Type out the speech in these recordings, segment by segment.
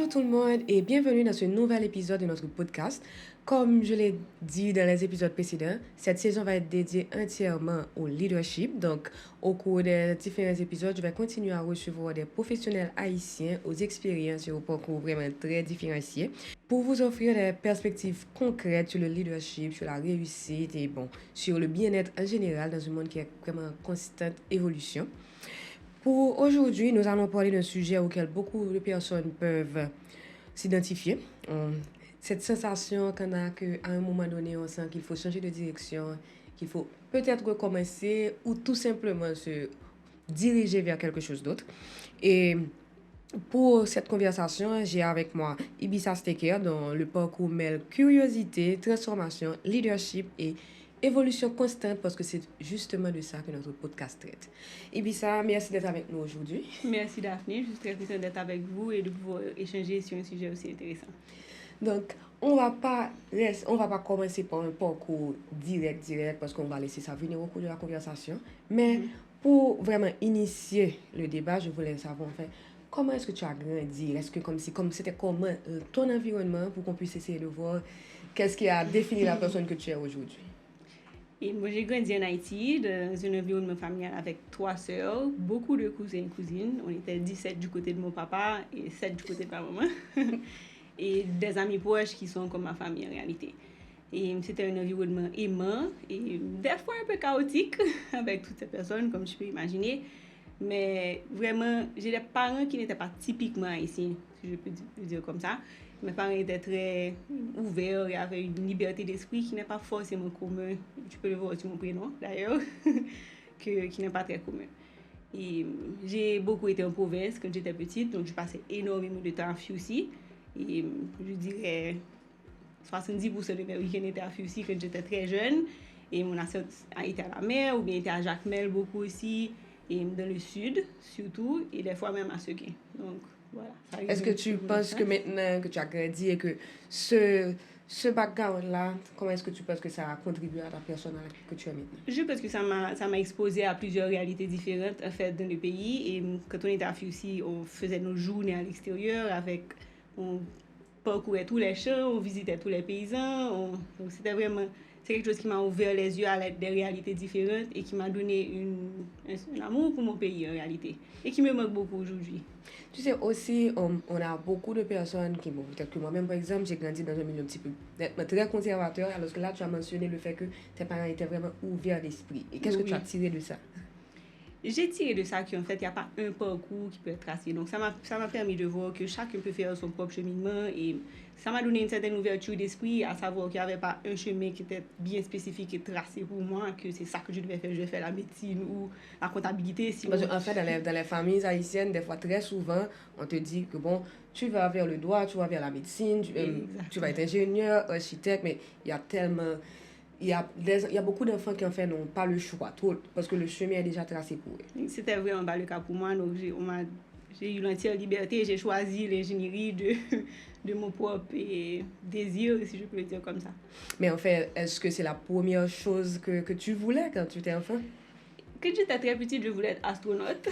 Bonjour tout le monde et bienvenue dans ce nouvel épisode de notre podcast. Comme je l'ai dit dans les épisodes précédents, cette saison va être dédiée entièrement au leadership. Donc, au cours des différents épisodes, je vais continuer à recevoir des professionnels haïtiens aux expériences et aux parcours vraiment très différenciés pour vous offrir des perspectives concrètes sur le leadership, sur la réussite et sur le bien-être en général dans un monde qui est vraiment en constante évolution. Pour aujourd'hui, nous allons parler d'un sujet auquel beaucoup de personnes peuvent s'identifier. Cette sensation qu'on a qu'à un moment donné, on sent qu'il faut changer de direction, qu'il faut peut-être recommencer ou tout simplement se diriger vers quelque chose d'autre. Et pour cette conversation, j'ai avec moi Ibissa Steker, dont le parcours mêle curiosité, transformation, leadership et évolution constante, parce que c'est justement de ça que notre podcast traite. Ibissa, merci d'être avec nous aujourd'hui. Merci Daphné, je suis très contente d'être avec vous et de pouvoir échanger sur un sujet aussi intéressant. Donc, on va pas commencer par un parcours direct, parce qu'on va laisser ça venir au cours de la conversation. Mais pour vraiment initier le débat, je voulais savoir, en fait, comment est-ce que tu as grandi? Est-ce que c'était comment ton environnement pour qu'on puisse essayer de voir qu'est-ce qui a défini la personne que tu es aujourd'hui? Et moi, j'ai grandi en Haïti, dans un environnement familial avec 3 sœurs, beaucoup de cousins et cousines. On était 17 du côté de mon papa et 7 du côté de ma maman. Et des amis proches qui sont comme ma famille en réalité. Et c'était un environnement aimant et des fois un peu chaotique avec toutes ces personnes, comme tu peux imaginer. Mais vraiment, j'ai des parents qui n'étaient pas typiquement haïtiens, si je peux dire comme ça. Mes parents étaient très ouverts et avaient une liberté d'esprit qui n'est pas forcément commune. Tu peux le voir sur mon prénom, d'ailleurs, qui n'est pas très commun. Et j'ai beaucoup été en province quand j'étais petite, donc je passais énormément de temps à Fiuci. Et je dirais 70% de mes week-ends étaient à Fiuci quand j'étais très jeune. Et mon assiette a été à la mer, ou bien été à Jacmel beaucoup aussi, et dans le sud surtout, et des fois même à Seguin. Donc voilà. Est-ce que tu penses que maintenant que tu as grandi et que ce background-là, comment est-ce que tu penses que ça a contribué à ta personne que tu es maintenant? Je pense que ça m'a exposé à plusieurs réalités différentes en fait dans le pays. Et quand on était à Fiuci, on faisait nos journées à l'extérieur on parcourait tous les champs, on visitait tous les paysans. Donc c'est quelque chose qui m'a ouvert les yeux à des réalités différentes et qui m'a donné un amour pour mon pays en réalité. Et qui me manque beaucoup aujourd'hui. Tu sais, aussi, on a beaucoup de personnes qui, peut-être que moi-même, par exemple, j'ai grandi dans un milieu un petit peu très conservateur, alors que là, tu as mentionné le fait que tes parents étaient vraiment ouverts d'esprit. Et qu'est-ce que tu as tiré de ça? J'ai tiré de ça qu'en fait, il n'y a pas un parcours qui peut être tracé. Donc, ça m'a permis de voir que chacun peut faire son propre cheminement et ça m'a donné une certaine ouverture d'esprit, à savoir qu'il n'y avait pas un chemin qui était bien spécifique et tracé pour moi, que c'est ça que je devais faire. Je vais faire la médecine ou la comptabilité. Parce qu'en fait, dans les familles haïtiennes, des fois, très souvent, on te dit que tu vas vers le droit, tu vas vers la médecine, tu vas être ingénieur, architecte, mais il y a tellement... Il y a beaucoup d'enfants qui en fait n'ont pas le choix, parce que le chemin est déjà tracé pour eux. C'était vraiment pas le cas pour moi, donc j'ai eu l'entière liberté, j'ai choisi l'ingénierie de mon propre désir, si je peux le dire comme ça. Mais en fait, est-ce que c'est la première chose que tu voulais quand tu étais enfant? Quand j'étais très petite, je voulais être astronaute.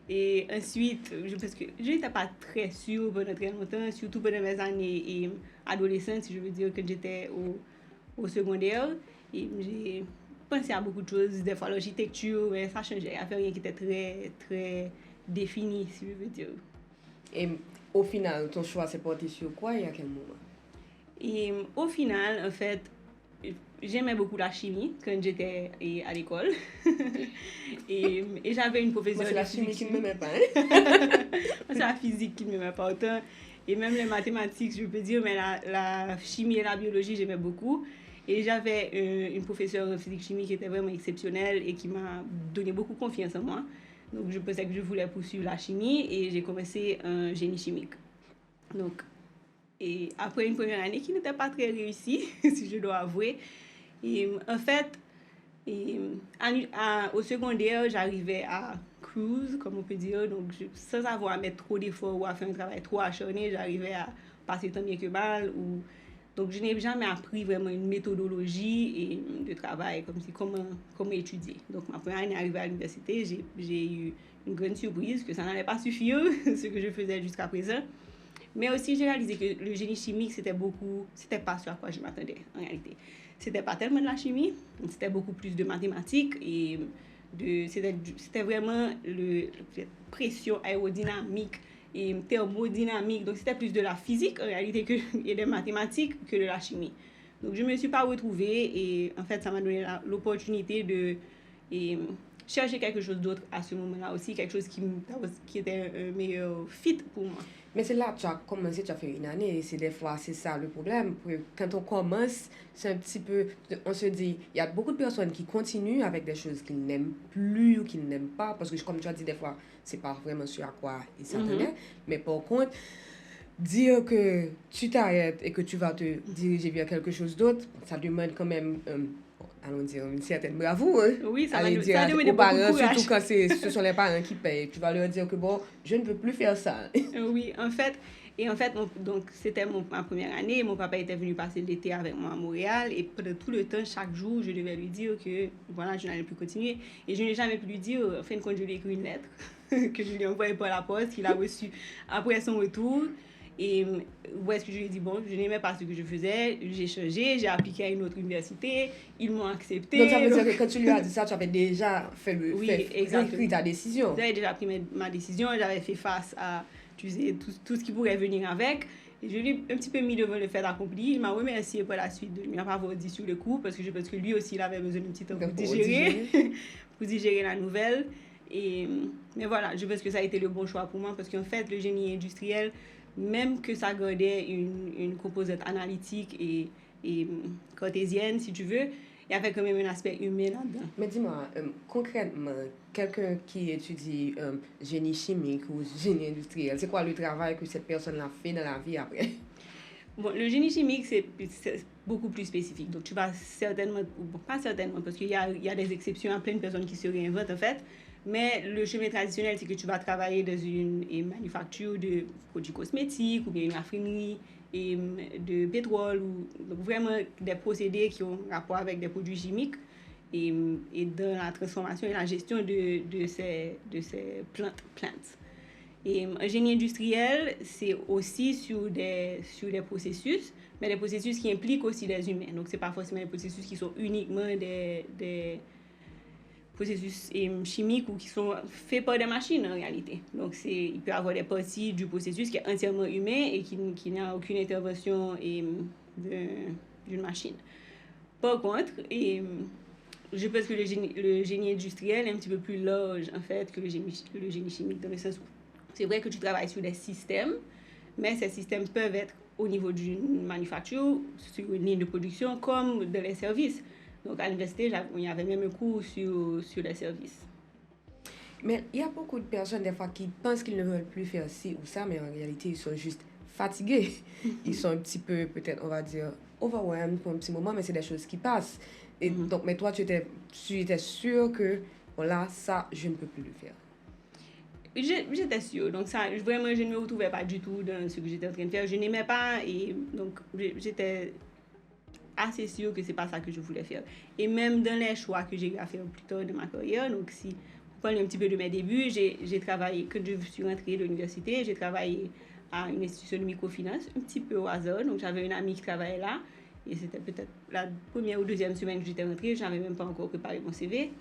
Et ensuite, parce que je n'étais pas très sûre pendant très longtemps, surtout pendant mes années adolescentes, si je veux dire, quand j'étais au secondaire. Et j'ai pensé à beaucoup de choses, des fois l'architecture, mais ça changeait. Il n'y avait rien qui était très, très défini, si je veux dire. Et au final, ton choix s'est porté sur quoi et à quel moment? Et au final, en fait, j'aimais beaucoup la chimie quand j'étais à l'école. et j'avais une professeure de physique. C'est la chimie qui ne m'aimait pas. C'est la physique qui ne m'aimait pas autant. Et même les mathématiques, je peux dire, mais la chimie et la biologie, j'aimais beaucoup. Et j'avais une professeure de physique-chimie qui était vraiment exceptionnelle et qui m'a donné beaucoup confiance en moi. Donc, je pensais que je voulais poursuivre la chimie et j'ai commencé un génie chimique. Donc, et après une première année qui n'était pas très réussie, si je dois avouer. Et en fait, au secondaire, j'arrivais à cruise, comme on peut dire. Donc, sans avoir à mettre trop d'efforts ou à faire un travail trop acharné, j'arrivais à passer tant bien que mal. Donc, je n'ai jamais appris vraiment une méthodologie de travail, comme si comment étudier. Donc, ma première année arrivée à l'université, j'ai eu une grande surprise que ça n'allait pas suffire, ce que je faisais jusqu'à présent. Mais aussi, j'ai réalisé que le génie chimique, c'était pas ce à quoi je m'attendais, en réalité. C'était pas tellement de la chimie, c'était beaucoup plus de mathématiques et c'était vraiment la pression aérodynamique et thermodynamique. Donc, c'était plus de la physique, en réalité, et des mathématiques que de la chimie. Donc, je me suis pas retrouvée et, en fait, ça m'a donné l'opportunité de chercher quelque chose d'autre à ce moment-là aussi, quelque chose qui était un meilleur fit pour moi. Mais c'est là que tu as commencé, tu as fait une année, et c'est des fois, c'est ça le problème. Quand on commence, c'est un petit peu, on se dit, il y a beaucoup de personnes qui continuent avec des choses qu'ils n'aiment plus ou qu'ils n'aiment pas, parce que comme tu as dit, des fois, c'est pas vraiment ce à quoi ils s'attendaient. Mais par contre, dire que tu t'arrêtes et que tu vas te diriger vers quelque chose d'autre, ça demande quand même, allons dire, une certaine bravoure. Oui, ça Allez dire ça demande aux beaucoup parents, de courage. surtout quand ce sont les parents qui payent. Tu vas leur dire que bon, je ne veux plus faire ça. Oui, en fait, donc c'était ma première année. Mon papa était venu passer l'été avec moi à Montréal et pendant tout le temps, chaque jour, je devais lui dire que voilà, je n'allais plus continuer. Et je n'ai jamais pu lui dire, en fin de compte, je lui ai écrit une lettre que je lui ai envoyée par la poste, qu'il a reçue après son retour. Et où est-ce que je lui ai dit, bon, je n'aimais pas ce que je faisais, j'ai changé, j'ai appliqué à une autre université, ils m'ont accepté. Donc ça veut dire que quand tu lui as dit ça, tu avais déjà pris ta décision. J'avais déjà pris ma décision, j'avais fait face à, tu sais, tout ce qui pourrait venir avec. Et je lui ai un petit peu mis devant le fait accompli. Il m'a remercié pour la suite de ne pas avoir dit sur le coup, parce que je pense que lui aussi, il avait besoin d'un petit temps pour digérer, pour digérer la nouvelle. Mais voilà, je pense que ça a été le bon choix pour moi, parce qu'en fait, le génie industriel, même que ça gardait une composante analytique et cartésienne, si tu veux, il y avait quand même un aspect humain là-dedans. Mais dis-moi, concrètement, quelqu'un qui étudie génie chimique ou génie industriel, c'est quoi le travail que cette personne-là fait dans la vie après? Bon, le génie chimique, c'est beaucoup plus spécifique. Donc, tu vas certainement, bon, pas certainement, parce qu'il y a des exceptions à plein de personnes qui se réinventent, en fait. Mais le chemin traditionnel, c'est que tu vas travailler dans une manufacture de produits cosmétiques ou bien une raffinerie de pétrole ou donc vraiment des procédés qui ont rapport avec des produits chimiques et dans la transformation et la gestion de ces plantes. Et un génie industriel, c'est aussi sur des processus, mais des processus qui impliquent aussi des humains. Donc, ce n'est pas forcément des processus qui sont uniquement des processus chimiques ou qui sont faits par des machines en réalité. Donc, il peut y avoir des parties du processus qui est entièrement humain et qui n'a aucune intervention d'une machine. Par contre, je pense que le génie industriel est un petit peu plus large en fait que le génie chimique, dans le sens où c'est vrai que tu travailles sur des systèmes, mais ces systèmes peuvent être au niveau d'une manufacture, sur une ligne de production, comme dans les services. Donc, à l'université, il y avait même un cours sur les services. Mais il y a beaucoup de personnes, des fois, qui pensent qu'ils ne veulent plus faire ci ou ça, mais en réalité, ils sont juste fatigués. Ils sont un petit peu, peut-être, on va dire, overwhelmed pour un petit moment, mais c'est des choses qui passent. Et donc, mais toi, tu étais sûre que, voilà, ça, je ne peux plus le faire. J'étais sûre. Donc, ça, vraiment, je ne me retrouvais pas du tout dans ce que j'étais en train de faire. Je n'aimais pas et donc, j'étais assez sûre que c'est pas ça que je voulais faire. Et même dans les choix que j'ai eu à faire plus tard de ma carrière, donc si vous parlez un petit peu de mes débuts, j'ai travaillé, quand je suis rentrée de l'université, j'ai travaillé à une institution de microfinance, un petit peu au hasard. Donc j'avais une amie qui travaillait là, et c'était peut-être la première ou deuxième semaine que j'étais rentrée, je n'avais même pas encore préparé mon CV.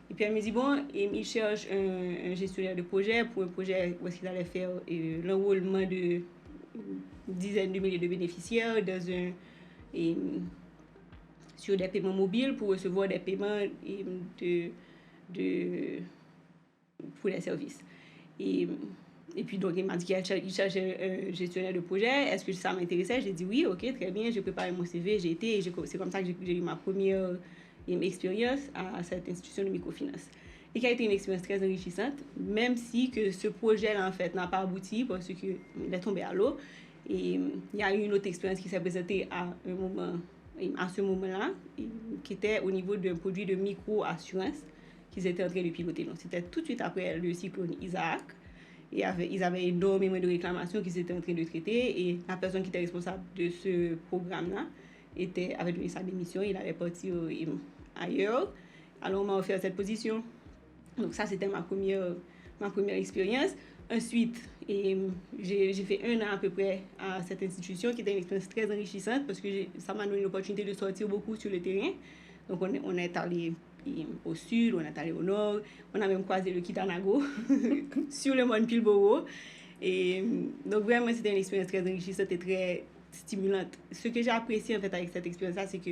Et puis elle me dit, bon, il cherche un gestionnaire de projet pour un projet où est-ce qu'il allait faire l'enrôlement de dizaines de milliers de bénéficiaires dans sur des paiements mobiles pour recevoir des paiements pour les services. Et puis donc il m'a dit qu'il cherchait un gestionnaire de projet. Est-ce que ça m'intéressait? J'ai dit oui, ok, très bien. J'ai préparé mon CV, c'est comme ça que j'ai eu ma première expérience à cette institution de microfinance. Et qui a été une expérience très enrichissante, même si que ce projet-là, en fait, n'a pas abouti parce qu'il est tombé à l'eau. Et il y a eu une autre expérience qui s'est présentée à ce moment-là, qui était au niveau d'un produit de micro-assurance qu'ils étaient en train de piloter. Donc, c'était tout de suite après le cyclone Isaac. Et ils avaient énormément de réclamations qu'ils étaient en train de traiter. Et la personne qui était responsable de ce programme-là avait donné sa démission. Il allait partir ailleurs. Alors, on m'a offert cette position. Donc, ça, c'était ma première expérience. ensuite, j'ai fait 1 an à peu près à cette institution qui était une expérience très enrichissante parce que ça m'a donné l'opportunité de sortir beaucoup sur le terrain. Donc, on est allé au sud, on est allé au nord, on a même croisé le Kitanago sur le mont Pilboro. Et donc, vraiment, c'était une expérience très enrichissante et très stimulante. Ce que j'ai apprécié, en fait, avec cette expérience-là, c'est que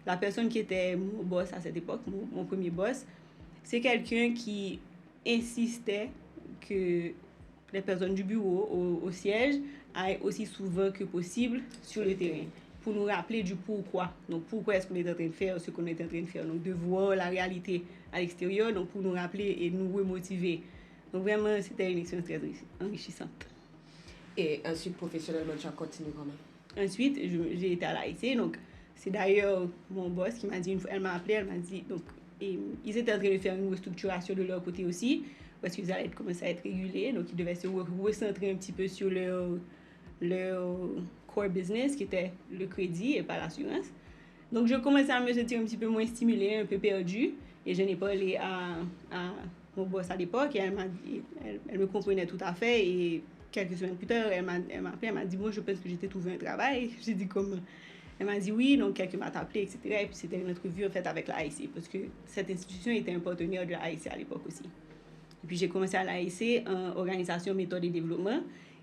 la personne qui était mon boss à cette époque, mon premier boss, c'est quelqu'un qui insistait que les personnes du bureau au siège aillent aussi souvent que possible sur le terrain pour nous rappeler du pourquoi. Donc, pourquoi est-ce qu'on est en train de faire ce qu'on est en train de faire. Donc, de voir la réalité à l'extérieur, donc pour nous rappeler et nous remotiver. Donc, vraiment, c'était une expérience très enrichissante. Et ensuite, professionnellement, tu as continué comment? Ensuite, j'ai été à l'AIC. Donc, c'est d'ailleurs mon boss qui m'a dit, elle m'a appelé, elle m'a dit, donc, ils étaient en train de faire une restructuration de leur côté aussi, parce qu'ils allaient commencer à être régulés, donc ils devaient se recentrer un petit peu sur leur core business, qui était le crédit et pas l'assurance. Donc, je commençais à me sentir un petit peu moins stimulée, un peu perdue, et je n'ai pas parlé à mon boss à l'époque, et elle me comprenait tout à fait, et quelques semaines plus tard, elle m'a appelé, elle m'a dit, moi, je pense que j'ai trouvé un travail. J'ai dit, comment? Elle m'a dit oui, donc quelqu'un m'a appelé, etc. Et puis c'était une entrevue en fait avec l'AIC, parce que cette institution était un partenaire de l'AIC à l'époque aussi. Et puis j'ai commencé à l'AIC en organisation, méthode et développement,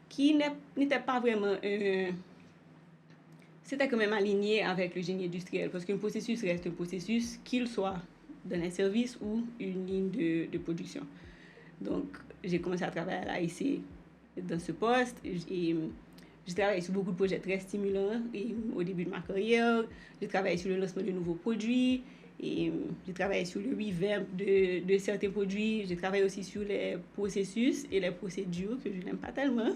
qui n'était pas vraiment c'était quand même aligné avec le génie industriel, parce qu'un processus reste un processus, qu'il soit dans un service ou une ligne de production. Donc j'ai commencé à travailler à l'AIC dans ce poste, et j'ai travaillé sur beaucoup de projets très stimulants au début de ma carrière. J'ai travaillé sur le lancement de nouveaux produits. Et j'ai travaillé sur le revamp de certains produits. J'ai travaillé aussi sur les processus et les procédures que je n'aime pas tellement.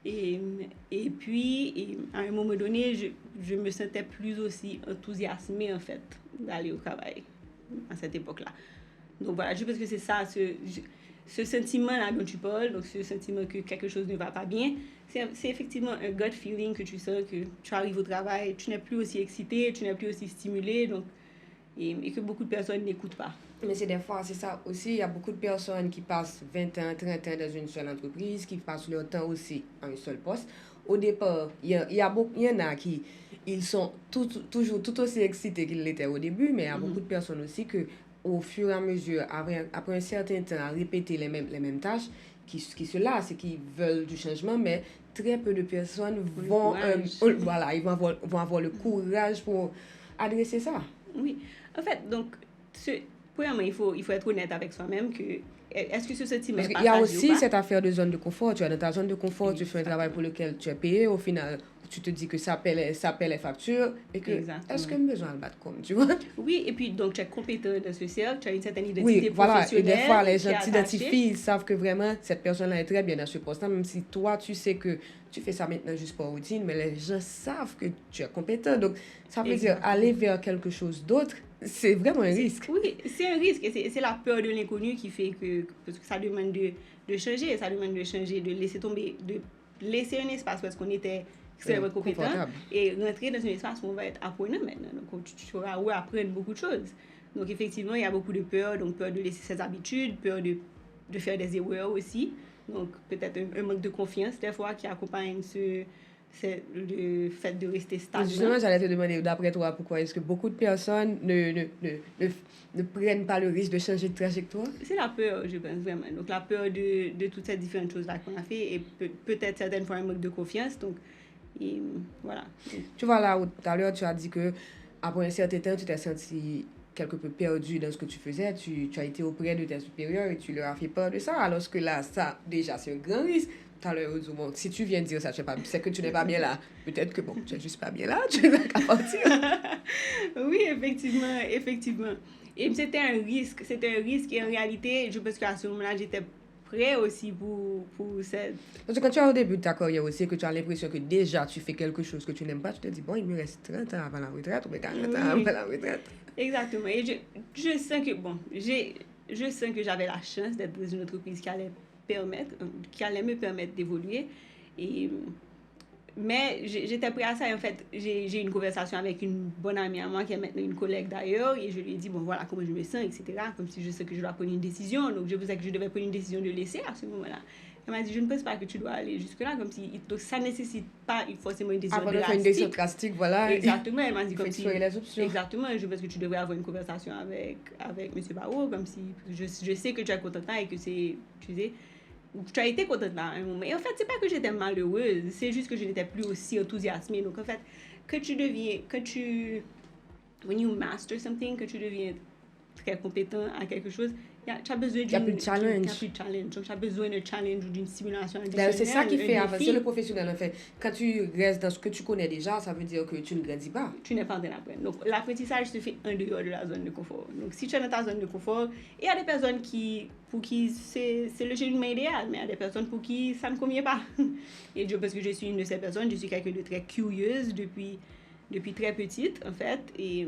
et puis, à un moment donné, je me sentais plus aussi enthousiasmée, en fait, d'aller au travail à cette époque-là. Donc voilà, je pense que c'est ça, ce sentiment-là dont tu parles, donc ce sentiment que quelque chose ne va pas bien, c'est effectivement un gut feeling que tu sens, que tu arrives au travail, tu n'es plus aussi excité, tu n'es plus aussi stimulé, donc, et que beaucoup de personnes n'écoutent pas. Mais c'est des fois, c'est ça aussi, il y a beaucoup de personnes qui passent 20 ans, 30 ans dans une seule entreprise, qui passent leur temps aussi à un seul poste. Au départ, il y en a qui ils sont toujours tout aussi excités qu'ils l'étaient au début, mais il y a beaucoup de personnes aussi que au fur et à mesure, après un certain temps, à répéter les mêmes tâches, qui se lassent et qui veulent du changement, mais très peu de personnes vont avoir le courage pour adresser ça. Oui, en fait, donc, premièrement, il faut être honnête avec soi-même que est-ce que ce sentiment est passager ou pas? Parce qu'il y a aussi cette affaire de zone de confort. Tu es dans ta zone de confort, tu fais un travail pour lequel tu es payé, au final, tu te dis que ça paie les factures et que est-ce que j'ai besoin de battre comme, tu vois? Oui, et puis donc tu es compétent dans ce cercle, tu as une certaine identité professionnelle. Voilà, et des fois les gens t'identifient, ils savent que vraiment cette personne-là est très bien dans ce poste-là, même si toi tu sais que tu fais ça maintenant juste pour routine, mais les gens savent que tu es compétent. Donc ça veut dire aller vers quelque chose d'autre, c'est vraiment un risque. Oui, c'est un risque, et c'est la peur de l'inconnu qui fait parce que ça demande de changer, de laisser tomber, de laisser un espace parce qu'on était extrêmement compétent et rentrer dans un espace où on va être apprenant maintenant. Donc tu auras apprendre beaucoup de choses. Donc effectivement, il y a beaucoup de peur, donc peur de laisser ses habitudes, peur de faire des erreurs aussi. Donc peut-être un manque de confiance des fois qui accompagne c'est le fait de rester stable. Justement, j'allais te demander, d'après toi, pourquoi est-ce que beaucoup de personnes ne prennent pas le risque de changer de trajectoire? C'est la peur, je pense, vraiment. Donc, la peur de toutes ces différentes choses-là qu'on a fait et peut-être certaines fois un manque de confiance. Donc, et voilà. Tu vois, là, tout à l'heure, tu as dit que après un certain temps, tu t'es senti quelque peu perdu dans ce que tu faisais. Tu as été auprès de tes supérieurs et tu leur as fait peur de ça. Alors que là, ça, déjà, c'est un grand risque. Tout à l'heure, bon, si tu viens de dire ça, c'est que tu n'es pas bien là. Peut-être que, bon, tu n'es juste pas bien là, tu n'as qu'à partir. Oui, effectivement. Et c'était un risque. Et en réalité, je pense qu'à ce moment-là, j'étais prêt aussi pour cette... Parce que quand tu es au début de ta carrière aussi, que tu as l'impression que déjà tu fais quelque chose que tu n'aimes pas, tu te dis, bon, il me reste 30 ans avant la retraite ou 40 ans avant la retraite. Exactement. Et je sens que, je sens que j'avais la chance d'être dans une entreprise qui allait me permettre d'évoluer. Et mais j'étais prêt à ça. Et en fait, j'ai eu une conversation avec une bonne amie à moi, qui est maintenant une collègue d'ailleurs, et je lui ai dit, bon, voilà comment je me sens, etc. Comme si je sais que je dois prendre une décision. Donc, je pensais que je devais prendre une décision de laisser à ce moment-là. Elle m'a dit, je ne pense pas que tu dois aller jusque-là, comme si... Donc, ça ne nécessite pas forcément une décision drastique. Une décision drastique, voilà. Exactement, elle m'a dit comme si... les options. Exactement, je pense que tu devrais avoir une conversation avec M. Barreau, comme si... Je sais que tu es contente là et que c'est... Tu sais... Tu as été contente là à un moment. Et en fait, c'est pas que j'étais malheureuse, c'est juste que je n'étais plus aussi enthousiasmée. Donc, en fait, when you master something, que tu deviens très compétent à quelque chose, tu as besoin d'un challenge. Donc, tu as besoin d'un challenge ou d'une stimulation additionnelle. C'est ça qui fait avancer le professionnel, en fait. Quand tu restes dans ce que tu connais déjà, ça veut dire que tu ne grandis pas. Tu n'es pas en train d'apprendre. Donc, l'apprentissage se fait en dehors de la zone de confort. Donc, si tu es dans ta zone de confort, il y a des personnes pour qui c'est le cheminement idéal, mais il y a des personnes pour qui ça ne convient pas. Et parce que je suis une de ces personnes, je suis quelqu'un de très curieuse depuis très petite, en fait. Et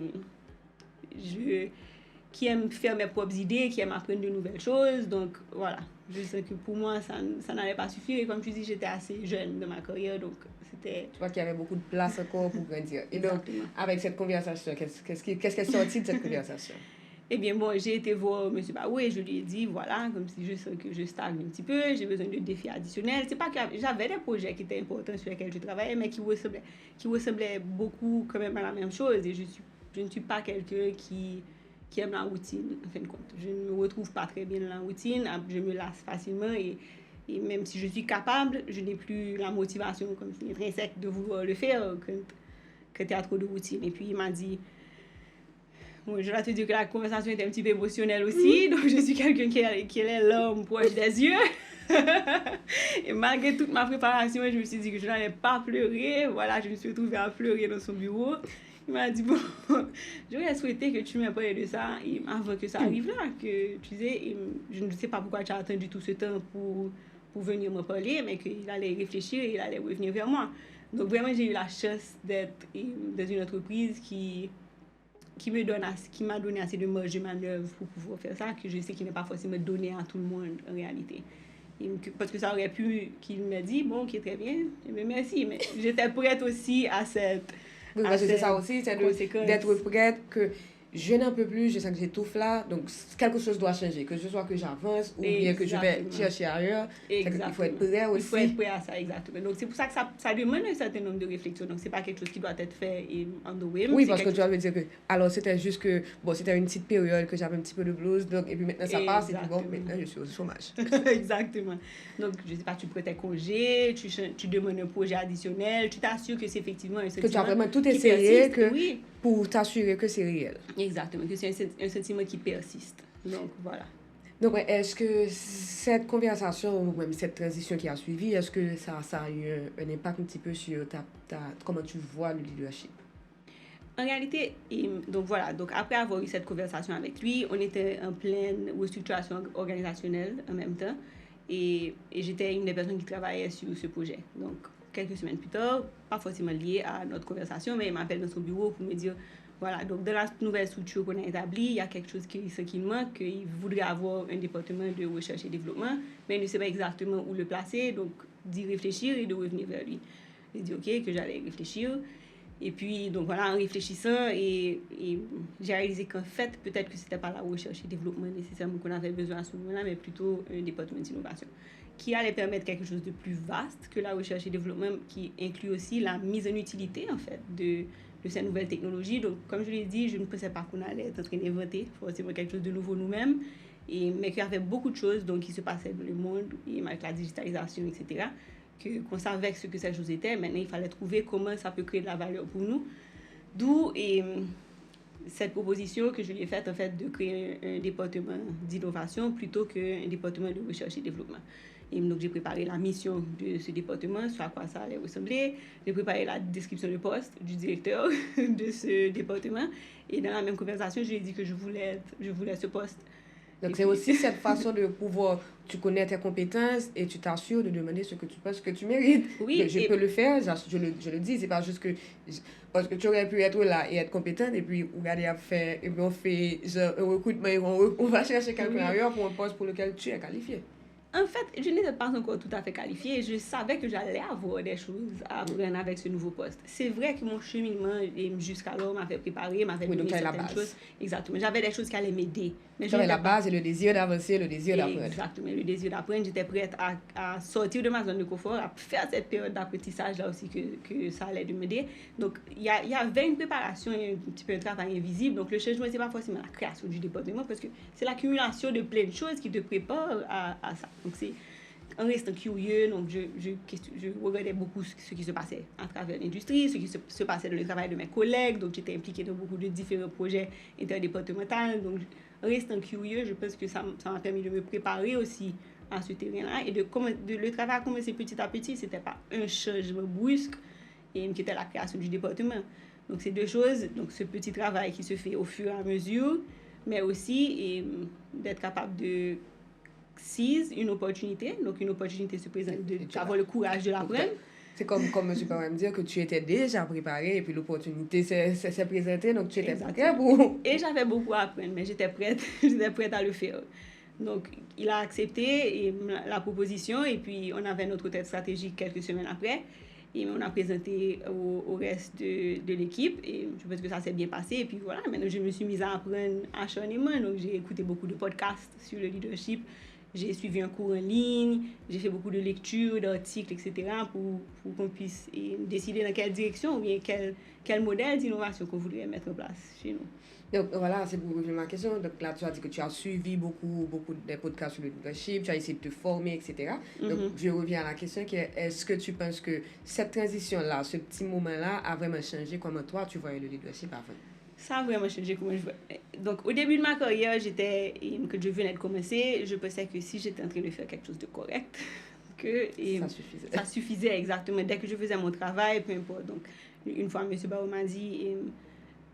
qui aime faire mes propres idées, qui aime apprendre de nouvelles choses. Donc, voilà. Je sais que pour moi, ça n'allait pas suffire. Et comme tu dis, j'étais assez jeune dans ma carrière, donc c'était... Tu vois qu'il y avait beaucoup de place encore pour grandir. Et donc, avec cette conversation, qu'est-ce qui est sorti de cette conversation? Eh bien, bon, j'ai été voir M. Barreau et je lui ai dit, voilà, comme si je sens que je stagne un petit peu, j'ai besoin de défis additionnels. C'est pas que j'avais des projets qui étaient importants sur lesquels je travaillais, mais qui ressemblaient beaucoup quand même à la même chose. Et je ne suis pas quelqu'un qui aime la routine, en fin de compte. Je ne me retrouve pas très bien dans la routine, je me lasse facilement et même si je suis capable, je n'ai plus la motivation comme si intrinsèque de vouloir le faire quand il y a trop de routine. Et puis il m'a dit, bon, je dois te dire que la conversation était un petit peu émotionnelle aussi, donc je suis quelqu'un qui a les larmes proches des yeux. Et malgré toute ma préparation, je me suis dit que je n'allais pas pleurer. Voilà, je me suis retrouvée à pleurer dans son bureau. Il m'a dit, bon, j'aurais souhaité que tu m'aies parlé de ça avant que ça arrive là, que tu sais, je ne sais pas pourquoi tu as attendu tout ce temps pour venir me parler, mais qu'il allait réfléchir et il allait revenir vers moi. Donc vraiment, j'ai eu la chance d'être dans une entreprise qui m'a donné assez de marge de manœuvre pour pouvoir faire ça, que je sais qu'il n'est pas forcément donné à tout le monde en réalité. Parce que ça aurait pu qu'il me dise, bon, ok, très bien, mais merci, mais j'étais prête aussi à cette... Oui, parce que c'est ça aussi, c'est d'être prête que je n'en peux plus, je sens que j'étouffe là, donc quelque chose doit changer, que ce soit que j'avance ou bien que je vais chercher ailleurs. Il faut être prêt aussi. Il faut être prêt à ça, exactement. Donc c'est pour ça que ça demande un certain nombre de réflexions. Donc c'est pas quelque chose qui doit être fait on the whim. Oui, parce que tu vas me dire que, alors c'était juste que, bon, c'était une petite période que j'avais un petit peu de blues, donc, et puis maintenant ça passe, et puis bon, maintenant je suis au chômage. Exactement. Donc je sais pas, tu prends tes congés, tu demandes un projet additionnel, tu t'assures que c'est effectivement un sentiment. Que tu as vraiment tout essayé pour t'assurer que c'est réel. Exactement, que c'est un sentiment qui persiste. Donc, voilà. Donc, est-ce que cette conversation ou même cette transition qui a suivi, est-ce que ça a eu un impact un petit peu sur comment tu vois le leadership? En réalité, donc voilà, donc après avoir eu cette conversation avec lui, on était en pleine restructuration organisationnelle en même temps et j'étais une des personnes qui travaillait sur ce projet. Donc, quelques semaines plus tard, pas forcément lié à notre conversation, mais il m'appelle dans son bureau pour me dire, voilà, donc dans la nouvelle structure qu'on a établie, il y a quelque chose qui manque, qu'il voudrait avoir un département de recherche et développement, mais il ne sait pas exactement où le placer, donc d'y réfléchir et de revenir vers lui. J'ai dit ok, que j'allais réfléchir. Et puis, donc voilà, en réfléchissant, et j'ai réalisé qu'en fait, peut-être que c'était pas la recherche et développement nécessairement qu'on avait besoin à ce moment-là, mais plutôt un département d'innovation qui allait permettre quelque chose de plus vaste que la recherche et développement, qui inclut aussi la mise en utilité, en fait, de ces nouvelles technologies. Donc, comme je l'ai dit, je ne pensais pas qu'on allait être en train d'inventer forcément quelque chose de nouveau nous-mêmes, mais qu'il y avait beaucoup de choses donc, qui se passaient dans le monde, et avec la digitalisation, etc., qu'on savait ce que ces choses étaient. Maintenant, il fallait trouver comment ça peut créer de la valeur pour nous. D'où cette proposition que je lui ai faite, en fait, de créer un département d'innovation plutôt qu'un département de recherche et développement. Et donc, j'ai préparé la mission de ce département, sur à quoi ça allait ressembler. J'ai préparé la description de poste du directeur de ce département. Et dans la même conversation, je lui ai dit que je voulais ce poste. Donc, c'est aussi cette façon de pouvoir, tu connais tes compétences et tu t'assures de demander ce que tu penses que tu mérites. Oui. Je peux le faire, je le dis, c'est pas juste que... Parce que tu aurais pu être là et être compétente et puis regarder à faire, et puis on fait genre, un recrutement et on va chercher quelqu'un ailleurs pour un poste pour lequel tu es qualifié. En fait, je n'étais pas encore tout à fait qualifiée. Je savais que j'allais avoir des choses à apprendre avec ce nouveau poste. C'est vrai que mon cheminement jusqu'alors m'avait préparé, m'avait donné certaines choses. Exactement. J'avais des choses qui allaient m'aider. Mais j'avais la base et le désir d'avancer, le désir d'apprendre. Exactement, le désir d'apprendre. J'étais prête à sortir de ma zone de confort, à faire cette période d'apprentissage là aussi que ça allait m'aider. Donc, il y avait une préparation et un petit peu un travail invisible. Donc, le changement, ce n'est pas forcément la création du département parce que c'est l'accumulation de plein de choses qui te préparent à ça. Donc, c'est en restant curieux, donc je regardais beaucoup ce qui se passait à travers l'industrie, ce qui se passait dans le travail de mes collègues. Donc, j'étais impliquée dans beaucoup de différents projets interdépartementaux. Donc, en restant curieux, je pense que ça m'a permis de me préparer aussi à ce terrain-là. Et le travail a commencé petit à petit. Ce n'était pas un changement brusque qui était la création du département. Donc, c'est deux choses. Donc, ce petit travail qui se fait au fur et à mesure, mais aussi d'être capable de seize une opportunité. Donc, une opportunité se présente, d'avoir le courage de la prendre. C'est comme je peux me dire que tu étais déjà préparée et puis l'opportunité s'est présentée, donc tu étais prête pour... Et j'avais beaucoup à apprendre, mais j'étais prête à le faire. Donc, il a accepté la proposition et puis on avait notre tête stratégique quelques semaines après. Et on a présenté au reste de l'équipe et je pense que ça s'est bien passé. Et puis voilà, maintenant je me suis mise à apprendre acharnement. Donc, j'ai écouté beaucoup de podcasts sur le leadership. J'ai suivi un cours en ligne, j'ai fait beaucoup de lectures, d'articles, etc. pour qu'on puisse décider dans quelle direction ou bien quel modèle d'innovation qu'on voudrait mettre en place chez nous. Donc voilà, c'est pour revenir à ma question. Donc là, tu as dit que tu as suivi beaucoup de podcasts sur le leadership, tu as essayé de te former, etc. Donc je reviens à la question qui est, est-ce que tu penses que cette transition-là, ce petit moment-là a vraiment changé comment toi tu voyais le leadership avant? Ça a vraiment changé comment je vois. Donc, au début de ma carrière, que je venais de commencer, je pensais que si j'étais en train de faire quelque chose de correct, que ça suffisait exactement. Dès que je faisais mon travail, peu importe. Donc, une fois, M. Barreau m'a dit,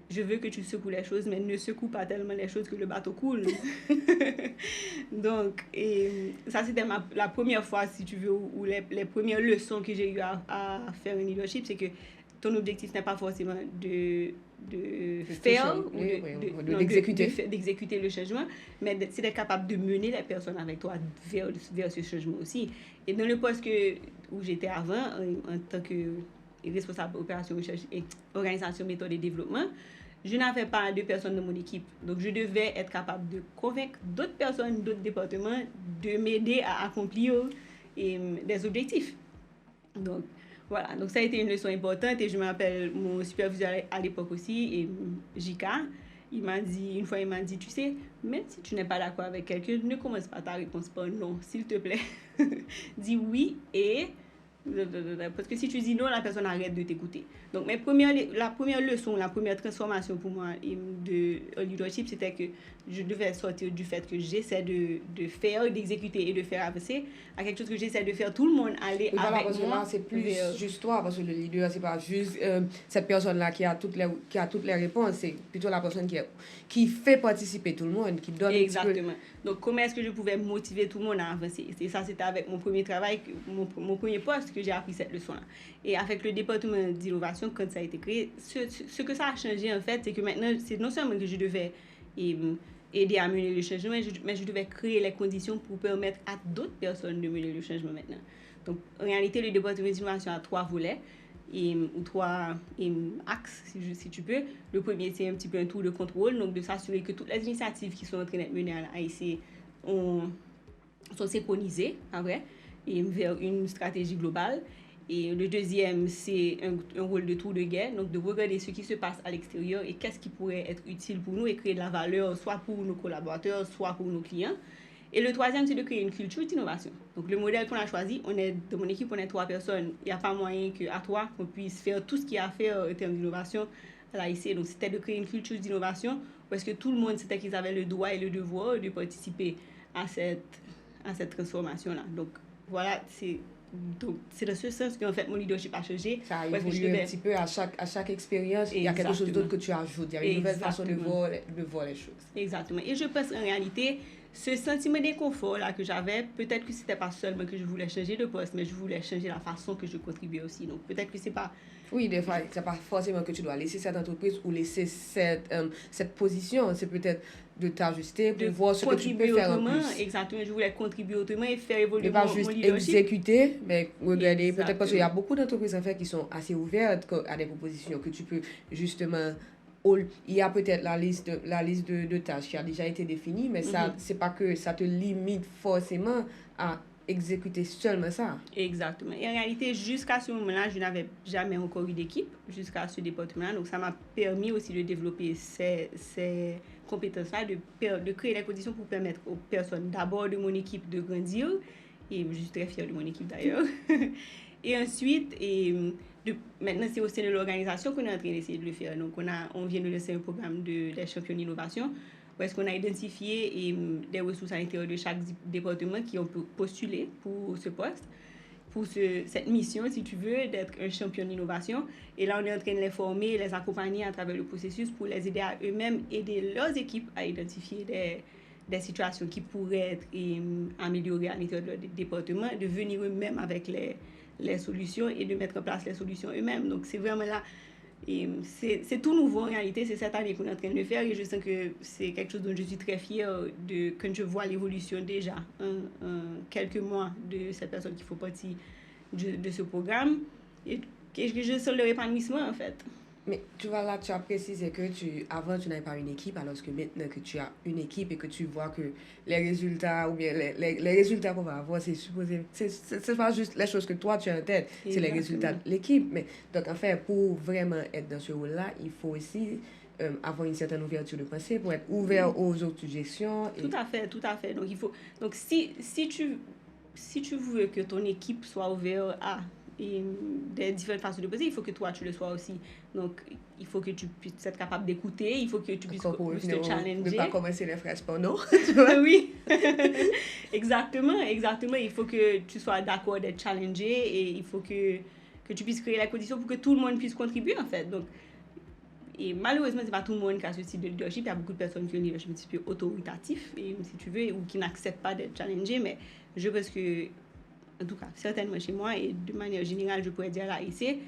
je veux que tu secoues les choses, mais ne secoue pas tellement les choses que le bateau coule. Donc, ça, c'était la première fois, si tu veux, ou les premières leçons que j'ai eu à faire un leadership, c'est que ton objectif n'est pas forcément d'exécuter le changement, mais c'est d'être capable de mener les personnes avec toi vers ce changement aussi. Et dans le poste où j'étais avant, en tant que responsable opération recherche et organisation méthode et développement, je n'avais pas de personnes dans mon équipe. Donc, je devais être capable de convaincre d'autres personnes, d'autres départements, de m'aider à accomplir des objectifs. Donc, voilà, donc ça a été une leçon importante et je me rappelle mon superviseur à l'époque aussi, Jika, une fois il m'a dit, tu sais, même si tu n'es pas d'accord avec quelqu'un, ne commence pas ta réponse par non, s'il te plaît. Dis oui et... Parce que si tu dis non, la personne arrête de t'écouter. Donc, la première leçon, la première transformation pour moi de leadership, c'était que je devais sortir du fait que j'essaie de faire, d'exécuter et de faire avancer à quelque chose que j'essaie de faire tout le monde aller avec parce moi. Que là, c'est plus juste toi, parce que le leader, c'est pas juste cette personne-là qui a toutes les réponses, c'est plutôt la personne qui fait participer tout le monde, qui donne... Exactement. Donc, comment est-ce que je pouvais motiver tout le monde à avancer? Et ça, c'était avec mon premier travail, mon premier poste que j'ai appris cette leçon-là. Et avec le département d'innovation, quand ça a été créé, ce que ça a changé, en fait, c'est que maintenant, c'est non seulement que je devais aider à mener le changement, mais je devais créer les conditions pour permettre à d'autres personnes de mener le changement maintenant. Donc, en réalité, le département d'innovation a 3 volets. Ou 3 axes, si tu peux. Le premier, c'est un petit peu un tour de contrôle, donc de s'assurer que toutes les initiatives qui sont en train d'être menées à l'AIC sont synchronisées, vers une stratégie globale. Et le deuxième, c'est un rôle de tour de guet, donc de regarder ce qui se passe à l'extérieur et qu'est-ce qui pourrait être utile pour nous et créer de la valeur, soit pour nos collaborateurs, soit pour nos clients. Et le troisième, c'est de créer une culture d'innovation. Donc, le modèle qu'on a choisi, dans mon équipe, on est 3 personnes. Il n'y a pas moyen qu'à 3, qu'on puisse faire tout ce qu'il y a à faire en termes d'innovation à l'AIC. Donc, c'était de créer une culture d'innovation parce que tout le monde, c'était qu'ils avaient le droit et le devoir de participer à cette transformation-là. Donc, voilà, c'est dans ce sens qu'en fait, mon leadership a changé. Ça a évolué un petit peu à chaque expérience. Il y a quelque chose d'autre que tu ajoutes. Il y a une nouvelle façon de voir les choses. Exactement. Et je pense, en réalité, ce sentiment d'inconfort là que j'avais, peut-être que c'était pas seulement que je voulais changer de poste, mais je voulais changer la façon que je contribuais aussi. Donc peut-être que c'est pas... Oui, des fois, c'est pas forcément que tu dois laisser cette entreprise ou laisser cette position. C'est peut-être de t'ajuster pour voir ce que tu peux faire en plus. Exactement, je voulais contribuer autrement et faire évoluer pas mon juste leadership. exécuter, mais regarder, Exactement. peut-être parce qu'il y a beaucoup d'entreprises en fait qui sont assez ouvertes à des propositions que tu peux justement... Il y a peut-être la liste de tâches qui a déjà été définie, mais ça, c'est pas que ça te limite forcément à exécuter seulement ça. Exactement. Et en réalité, jusqu'à ce moment-là, je n'avais jamais encore eu d'équipe, jusqu'à ce département-là. Donc, ça m'a permis aussi de développer ces compétences-là, de créer les conditions pour permettre aux personnes, d'abord de mon équipe, de grandir. Et je suis très fière de mon équipe d'ailleurs. Et ensuite, maintenant, c'est au sein de l'organisation qu'on est en train d'essayer de le faire. Donc, on vient de lancer un programme des champions d'innovation, où est-ce qu'on a identifié des ressources à l'intérieur de chaque département qui ont postulé pour ce poste, pour cette mission, si tu veux, d'être un champion d'innovation. Et là, on est en train de les former, les accompagner à travers le processus pour les aider à eux-mêmes, aider leurs équipes à identifier des situations qui pourraient être améliorées à l'intérieur du département, de venir eux-mêmes avec les solutions et de mettre en place les solutions eux-mêmes. Donc, c'est vraiment là... Et c'est tout nouveau en réalité, c'est cette année qu'on est en train de le faire et je sens que c'est quelque chose dont je suis très fière quand je vois l'évolution déjà en quelques mois de cette personne qui fait partie de ce programme et que je sens leur épanouissement en fait. Mais tu vois là, tu as précisé que avant tu n'avais pas une équipe, alors que maintenant que tu as une équipe et que tu vois que les résultats ou bien les résultats qu'on va avoir, c'est supposé, c'est pas juste les choses que toi tu as en tête, c'est les résultats de l'équipe. Mais donc en fait, pour vraiment être dans ce rôle-là, il faut aussi avoir une certaine ouverture de pensée pour être ouvert aux autres suggestions. Tout à fait. Donc si tu veux que ton équipe soit ouverte à des différentes façons de penser, il faut que toi tu le sois aussi. Donc il faut que tu puisses être capable d'écouter, il faut que tu puisses te challenger. Ne pas commencer les phrases par non. Oui. exactement. Il faut que tu sois d'accord d'être challengé et il faut que tu puisses créer la condition pour que tout le monde puisse contribuer en fait. Donc et malheureusement, c'est pas tout le monde qui a ce type de leadership. Il y a beaucoup de personnes qui ont un leadership un petit peu autoritatif, et, si tu veux, ou qui n'acceptent pas d'être challengées. Mais je pense que, en tout cas, certainement chez moi, et de manière générale, je pourrais dire à l'AIC,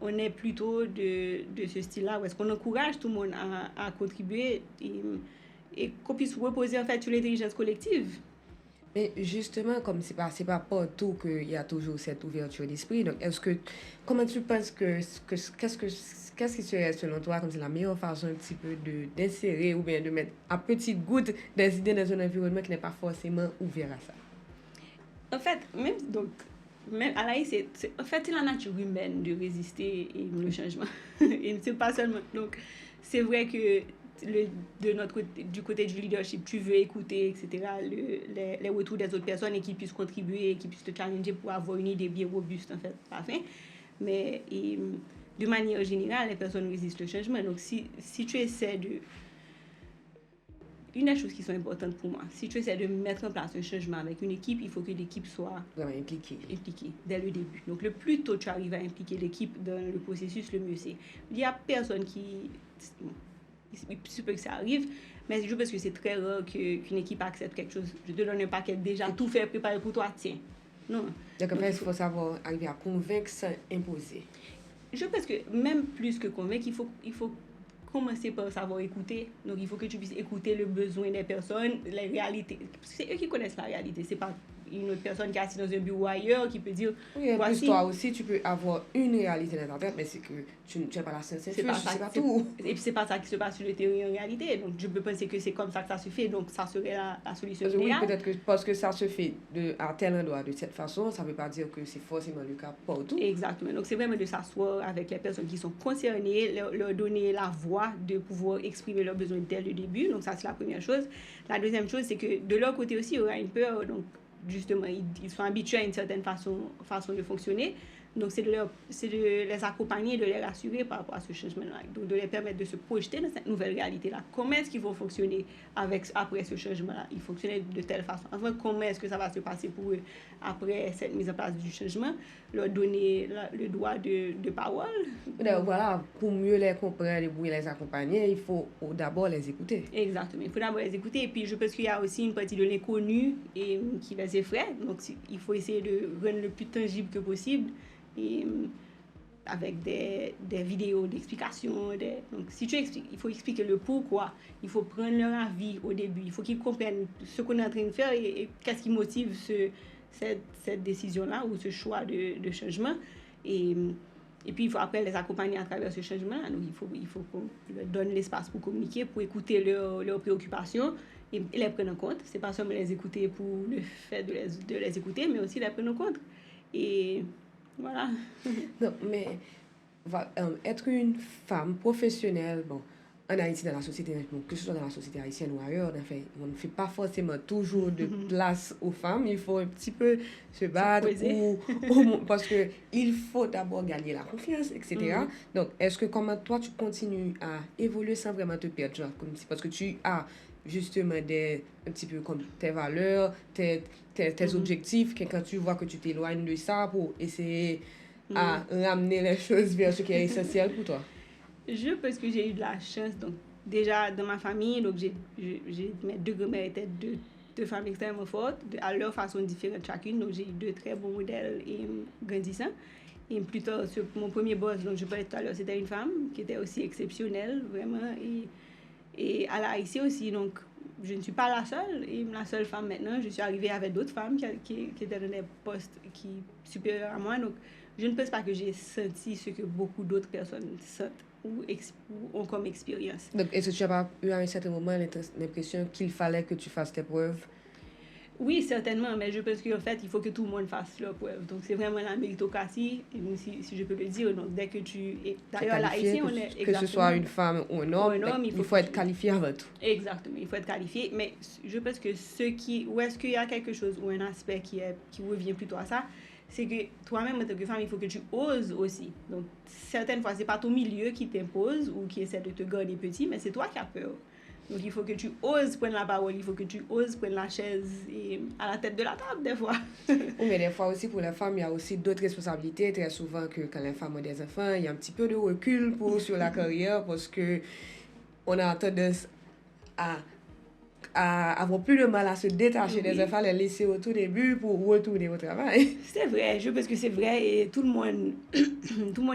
on est plutôt de ce style-là, où est-ce qu'on encourage tout le monde à contribuer et qu'on puisse reposer en fait sur l'intelligence collective. Mais justement, comme c'est pas partout qu'il y a toujours cette ouverture d'esprit, donc comment tu penses qu'est-ce qui serait selon toi comme c'est la meilleure façon un petit peu d'insérer ou bien de mettre à petite goutte des idées dans un environnement qui n'est pas forcément ouvert à ça? En fait, même à l'AI, c'est la nature humaine de résister au changement. Et c'est pas seulement... Donc, c'est vrai que du côté du leadership, tu veux écouter, etc., les retours des autres personnes et qui puissent contribuer et qui puissent te challenger pour avoir une idée bien robuste, en fait, à la fin. Mais de manière générale, les personnes résistent au changement. Donc, si tu essaies de... Une des choses qui sont importantes pour moi, si tu essaies de mettre en place un changement avec une équipe, il faut que l'équipe soit vraiment impliquée dès le début. Donc, le plus tôt tu arrives à impliquer l'équipe dans le processus, le mieux c'est. Il n'y a personne qui... Il se peut que ça arrive, mais je pense que c'est très rare qu'une équipe accepte quelque chose. Je te donne un paquet déjà tout fait, préparé pour toi, tiens. Non. Donc, en fait, il faut savoir arriver à convaincre sans imposer. Je pense que même plus que convaincre, il faut commencer par savoir écouter. Donc, il faut que tu puisses écouter le besoin des personnes, les réalités. Parce que c'est eux qui connaissent la réalité. C'est pas une autre personne qui est assise dans un bureau ailleurs qui peut dire... Oui, en plus, toi aussi, tu peux avoir une réalité dans ta tête, mais c'est que tu n'as pas la sensation, c'est pas tout. Et puis, c'est pas ça qui se passe sur le terrain en réalité. Donc, je peux penser que c'est comme ça que ça se fait. Donc, ça serait la solution idéale. Oui, peut-être que parce que ça se fait à tel endroit de cette façon, ça ne veut pas dire que c'est forcément le cas partout. Exactement. Donc, c'est vraiment de s'asseoir avec les personnes qui sont concernées, leur donner la voix de pouvoir exprimer leurs besoins dès le début. Donc, ça, c'est la première chose. La deuxième chose, c'est que de leur côté aussi, il y aura une peur. Donc, justement, ils sont habitués à une certaine façon de fonctionner. Donc, c'est de les accompagner, de les rassurer par rapport à ce changement-là. Donc, de les permettre de se projeter dans cette nouvelle réalité-là. Comment est-ce qu'ils vont fonctionner après ce changement-là? Ils fonctionnaient de telle façon. Enfin, comment est-ce que ça va se passer pour eux après cette mise en place du changement? Leur donner le droit de parole. Donc, voilà, pour mieux les comprendre et mieux les accompagner, il faut d'abord les écouter. Exactement. Il faut d'abord les écouter. Et puis, je pense qu'il y a aussi une partie de l'inconnu qui les effraie. Donc, il faut essayer de rendre le plus tangible que possible. Et avec des vidéos d'explication. Donc, si tu expliques, il faut expliquer le pourquoi. Il faut prendre leur avis au début. Il faut qu'ils comprennent ce qu'on est en train de faire et qu'est-ce qui motive cette décision-là ou ce choix de changement. Et puis, il faut après les accompagner à travers ce changement-là. Donc, il faut qu'on leur donne l'espace pour communiquer, pour écouter leurs préoccupations et les prendre en compte. Ce n'est pas seulement les écouter pour le fait de les écouter, mais aussi les prendre en compte. Et voilà. Non, mais être une femme professionnelle, bon, en Haïti, dans la société, bon, que ce soit dans la société haïtienne ou ailleurs, en fait, on ne fait pas forcément toujours de place aux femmes. Il faut un petit peu se battre parce qu'il faut d'abord gagner la confiance, etc. Donc, est-ce que comment toi, tu continues à évoluer sans vraiment te perdre, genre, parce que tu as justement un petit peu comme tes valeurs, tes objectifs, que quand tu vois que tu t'éloignes de ça pour essayer à ramener les choses vers ce qui est essentiel pour toi? Je pense que j'ai eu de la chance. Donc, déjà, dans ma famille, donc mes deux grand-mères étaient deux femmes extrêmement fortes, à leur façon différente chacune. Donc, j'ai eu deux très bons modèles et grandissants. Et plus tard, mon premier boss, dont je parlais tout à l'heure, c'était une femme qui était aussi exceptionnelle, vraiment. Et à la Haïti aussi, donc je ne suis pas la seule femme maintenant. Je suis arrivée avec d'autres femmes qui étaient dans des postes supérieurs à moi. Donc, je ne pense pas que j'ai senti ce que beaucoup d'autres personnes sentent ou ont comme expérience. Donc, est-ce que tu n'as pas eu à un certain moment l'impression qu'il fallait que tu fasses tes preuves? Oui, certainement, mais je pense qu'en fait, il faut que tout le monde fasse leur preuve. Donc, c'est vraiment la méritocratie, si je peux le dire. Donc, dès que tu... D'ailleurs, là, ici, on est... Que ce soit une femme ou un homme, il faut être qualifié avant tout. Exactement, il faut être qualifié. Mais je pense que où est-ce qu'il y a quelque chose ou un aspect qui revient plutôt à ça, c'est que toi-même, en tant que femme, il faut que tu oses aussi. Donc, certaines fois, c'est pas ton milieu qui t'impose ou qui essaie de te garder petit, mais c'est toi qui as peur. Donc, il faut que tu oses prendre la parole, il faut que tu oses prendre la chaise à la tête de la table, des fois. Oui, mais des fois aussi, pour les femmes, il y a aussi d'autres responsabilités. Très souvent, que quand les femmes ont des enfants, il y a un petit peu de recul sur la carrière parce qu'on a tendance à avoir plus de mal à se détacher des enfants, les laisser au tout début pour retourner au travail. C'est vrai, je pense que c'est vrai et tout le monde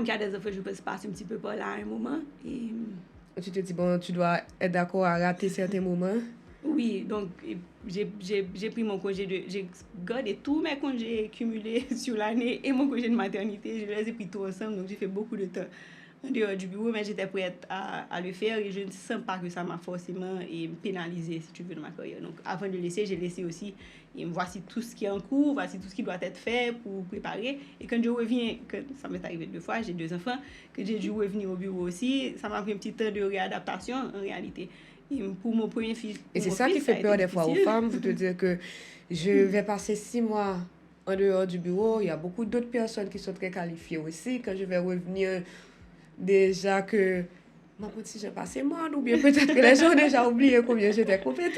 qui a des enfants, je pense, passe un petit peu par là à un moment. Et tu te dis, bon, tu dois être d'accord à rater certains moments. Oui, donc j'ai pris mon congé j'ai gardé tous mes congés cumulés sur l'année et mon congé de maternité, je les ai pris tous ensemble, donc j'ai fait beaucoup de temps en dehors du bureau, mais j'étais prête à le faire et je ne sens pas que ça m'a forcément pénalisé, si tu veux, de ma carrière. Donc avant de laisser, j'ai laissé aussi, et voici tout ce qui est en cours, voici tout ce qui doit être fait pour préparer. Et quand je reviens, ça m'est arrivé 2 fois, j'ai 2 enfants, que j'ai dû revenir au bureau aussi, ça m'a pris un petit temps de réadaptation en réalité. Et pour mon premier fils. Et c'est ça qui fait peur des fois aux femmes, vous te dire que je vais passer 6 mois en dehors du bureau, il y a beaucoup d'autres personnes qui sont très qualifiées aussi. Quand je vais revenir, déjà que si j'ai passé moi, ou bien peut-être que les gens ont déjà oublié combien j'étais compétente.